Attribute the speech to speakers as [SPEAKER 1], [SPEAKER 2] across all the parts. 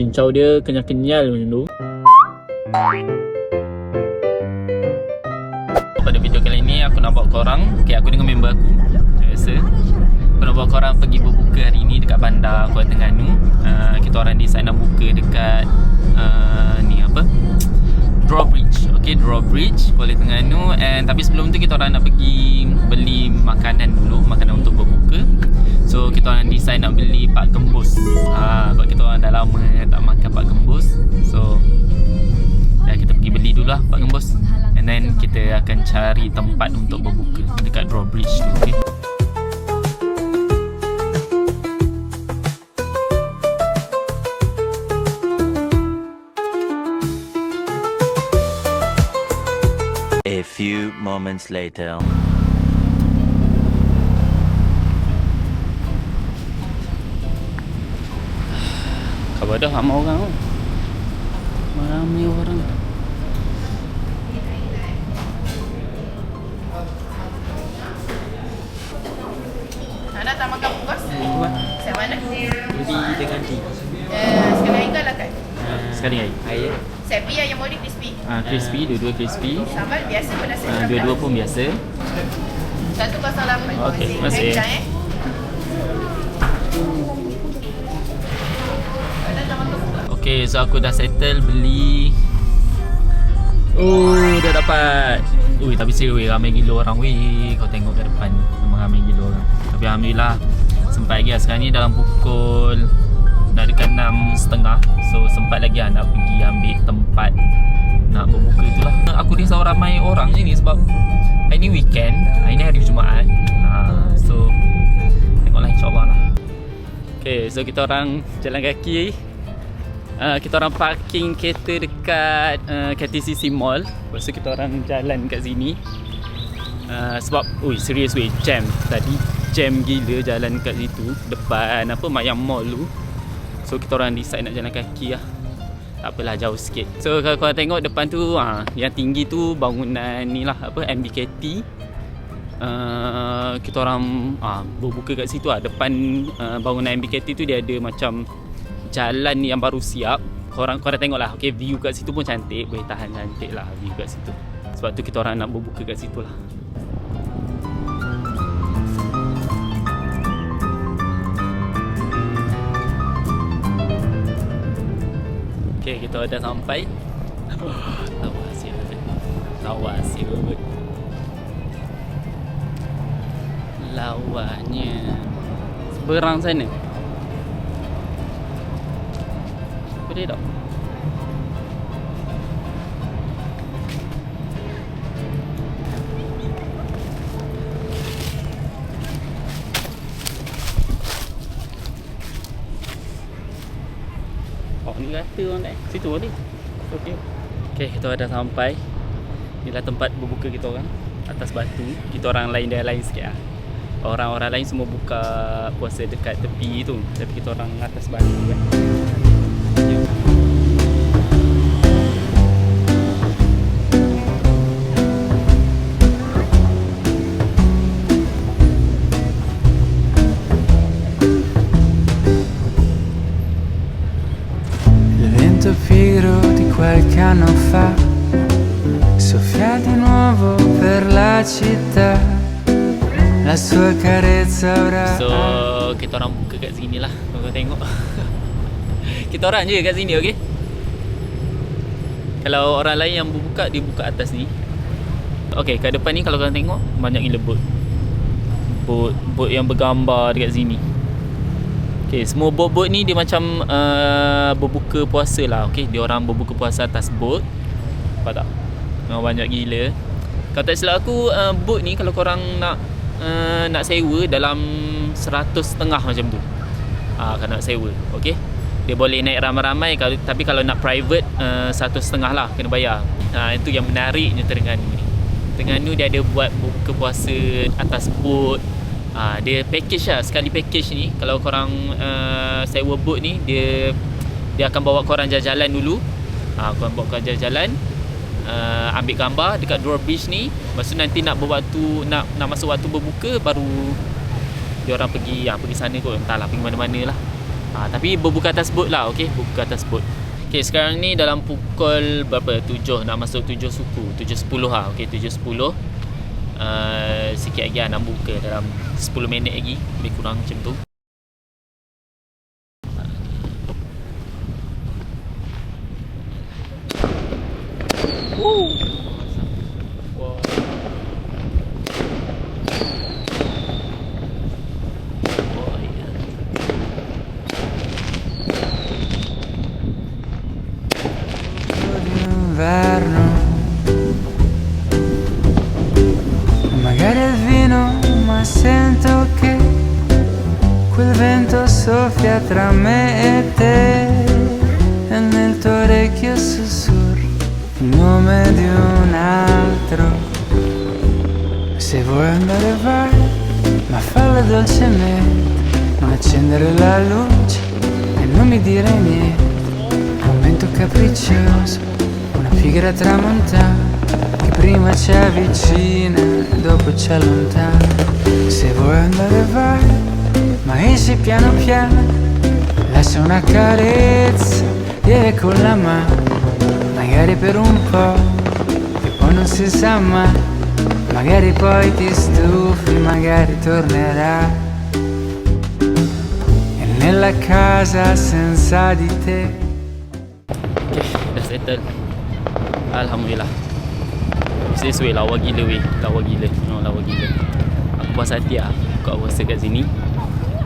[SPEAKER 1] Cincau dia kenyal-kenyal macam tu. Pada video kali ni aku nak bawa korang, aku dengan member aku biasa. Aku nak bawa korang pergi berbuka hari ni dekat bandar Kuala Terengganu. Kita orang decide nak buka dekat Drawbridge. Drawbridge Kuala Terengganu. Tapi sebelum tu kita orang nak pergi beli makanan dulu, makanan untuk berbuka. So kita orang decide nak beli Pak Gembus. Sebab kita orang dah lama tak makan Pak Gembus. So kita pergi beli dulu lah Pak Gembus. And then kita akan cari tempat untuk berbuka dekat Drawbridge tu, okay?
[SPEAKER 2] A few moments later.
[SPEAKER 1] Khabar dah ramai orang tu. Ramai orang.
[SPEAKER 3] Anda tak makan bungkus? Saya mana?
[SPEAKER 4] Beli dengan tea.
[SPEAKER 3] Sekali air ke ala kan?
[SPEAKER 1] Sekali air.
[SPEAKER 4] Air.
[SPEAKER 3] Saya pilih yang body crispy.
[SPEAKER 1] Crispy, dua-dua crispy.
[SPEAKER 3] Sambal biasa pun nasi.
[SPEAKER 1] Dua-dua pun biasa.
[SPEAKER 3] 108.
[SPEAKER 1] Okey, terima kasih. Okay, so aku dah settle beli. Dah dapat. Tapi serius ramai gila orang weh. Kau tengok kat depan ni, memang ramai gila orang. Tapi alhamdulillah sempat lagi lah. Sekarang ni dalam pukul dah dekat 6.30. So sempat lagi lah nak pergi ambil tempat nak berbuka itulah. Aku risau ramai orang je ni sebab hari ni weekend, hari ni hari Jumaat. So tengoklah, insyaAllah lah. Okay, so kita orang jalan kaki. Kita orang parking kereta dekat KTCC Mall. Lepas tu kita orang jalan kat sini. Sebab serius weh, jam tadi. Jam gila jalan kat situ depan Mayang Mall tu. So kita orang decide nak jalan kaki lah. Tak apalah, jauh sikit. So kalau korang tengok depan tu, yang tinggi tu bangunan ni lah, MBKT. Kita orang berbuka kat situ lah. Depan bangunan MBKT tu dia ada macam jalan yang baru siap. Korang tengok lah, okay, view kat situ pun cantik. Boleh tahan cantik lah view kat situ. Sebab tu kita orang nak berbuka kat situ lah. Okay, kita dah sampai. Lawa siut. Lawanya seberang sana. Boleh tak? Ni kata orang dah situ ni. Okey. Okey, kita dah sampai. Inilah tempat berbuka kita orang, atas batu. Kita orang lain dia lain sikit lah. Orang-orang lain semua buka puasa dekat tepi tu, tapi kita orang atas batu kan.
[SPEAKER 5] Pigro di qualche anno fa soffia di nuovo per la città, la sua carezza ora.
[SPEAKER 1] So kita orang buka kat sini lah. Kau tengok. Kita orang je kat sini, okey. Kalau orang lain yang berbuka, dia buka atas ni. Okey, kat depan ni kalau korang tengok banyak gila bot yang bergambar dekat sini. Okay, semua bot-bot ni dia macam berbuka puasa lah. Okay, dia orang berbuka puasa atas bot. Nampak tak? Memang banyak gila. Kalau tak silap aku, bot ni kalau korang nak sewa dalam 100.5 macam tu. Kalau nak sewa, okay. Dia boleh naik ramai-ramai, tapi kalau nak private 1.5 lah, kena bayar. Itu yang menariknya Terengganu ni. Terengganu dia ada buat buka puasa atas bot. Dia package lah, sekali package ni. Kalau korang sewa boat ni, dia akan bawa korang jalan-jalan dulu. Korang bawa korang jalan-jalan, ambil gambar dekat Drawbridge ni. Lepas tu nanti nak masuk waktu berbuka, baru dia orang pergi sana kot. Entahlah pergi mana-mana lah. Tapi berbuka atas bot lah, okey, berbuka atas bot. Okey, sekarang ni dalam pukul berapa? 7, nak masuk 7 suku, 7.10 lah. Okey, 7.10. Sikit lagi nak buka, dalam 10 minit lagi, lebih kurang macam tu.
[SPEAKER 5] D'inverno, magari è vino, ma sento che quel vento soffia tra me e te, e nel tuo orecchio sussurra il nome di un altro. Se vuoi andare vai, ma fallo dolcemente, non accendere la luce e non mi dire niente. Momento capriccioso, una pigra tramontana che prima ci avvicina e dopo ci allontana. Se vuoi andare vai, ma esci piano piano, lascia una carezza lieve con la mano, magari per un po', che poi non si sa mai, magari poi ti stufi, magari tornerai. E nella casa senza di te.
[SPEAKER 1] Okay, dah settle. Alhamdulillah. Sesuai lawa gila weh. Lawa gila. Lawa gila. Aku puas hati lah buka puasa kat sini.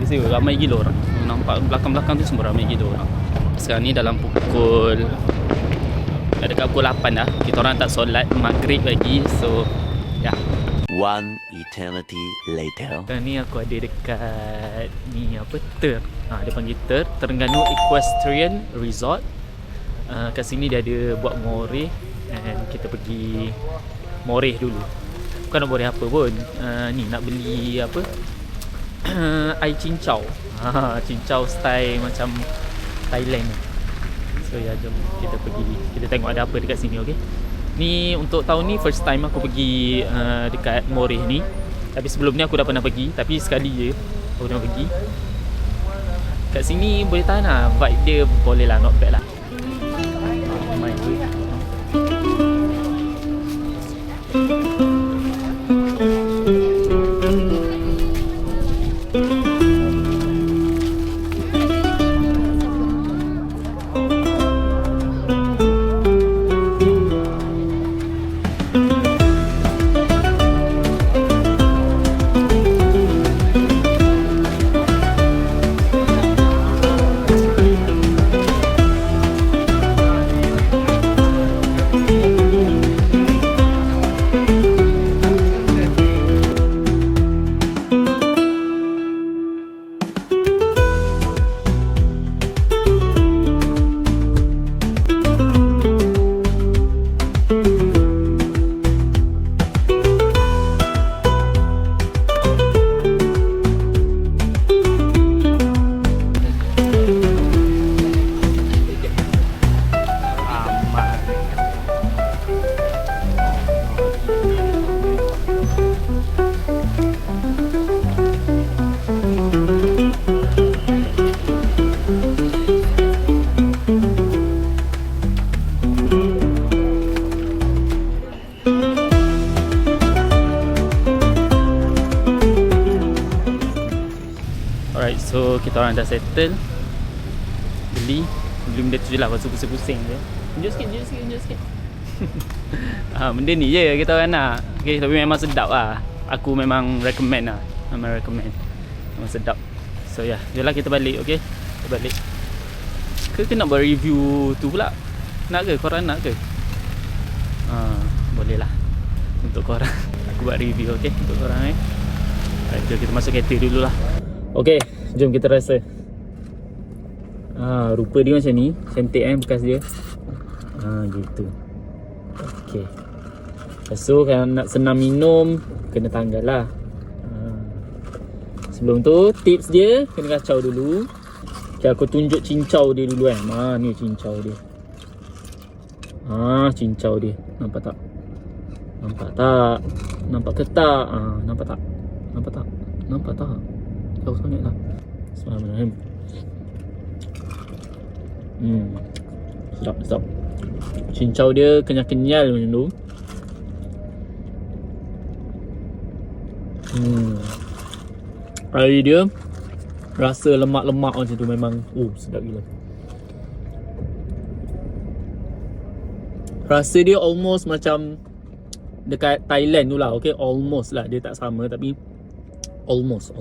[SPEAKER 1] Sesuai ramai gila orang. Nampak belakang-belakang tu semua ramai gila orang. Sekarang ni dalam pukul, dah dekat pukul 8 dah. Kita orang tak solat maghrib lagi. So ya.
[SPEAKER 2] One eternity later.
[SPEAKER 1] Sekarang ni aku ada dekat ni apa, Ter. Dia panggil Ter, Terengganu Equestrian Resort. Kat sini dia ada buat moreh, and kita pergi moreh dulu. Bukan nak moreh apa pun, ni nak beli apa, air cincau. Cincau style macam Thailand. So ya, jom kita pergi, kita tengok ada apa dekat sini. Okay, ni untuk tahun ni first time aku pergi dekat moreh ni. Tapi sebelum ni aku dah pernah pergi, tapi sekali je aku dah pergi. Kat sini boleh tahan lah, vibe dia boleh lah, not bad lah. Alright, so kita orang dah settle. Beli benda tu je lah, lepas tu pusing-pusing je. Tunjuk sikit. Benda ni je kita orang nak. Okay, tapi memang sedap lah. Aku memang recommend lah. Memang sedap. So ya, jom lah kita balik. Okay, kita balik. Ke nak buat review tu pula? Nak ke? Korang nak ke? Boleh lah untuk korang. Aku buat review, okay, untuk korang. Alright, jom kita masuk kereta dulu lah. Okay, jom kita rasa. Rupa dia macam ni. Cantik bekas dia. Gitu. Okay. Lepas tu kalau nak senang minum, kena tanggal lah. Sebelum tu tips dia, kena kacau dulu. Okay, aku tunjuk cincau dia dulu kan. Ni cincau dia. Cincau dia. Nampak tak? Nampak tak? Nampak ke tak? Nampak tak? Nampak tak? Nampak tak? Jauh sangat lah. Bismillahirrahmanirrahim. Sedap. Cincau dia kenyal-kenyal macam tu. Air dia rasa lemak-lemak macam tu memang sedap gila. Rasa dia almost macam dekat Thailand tu lah. Okay, almost lah. Dia tak sama tapi almost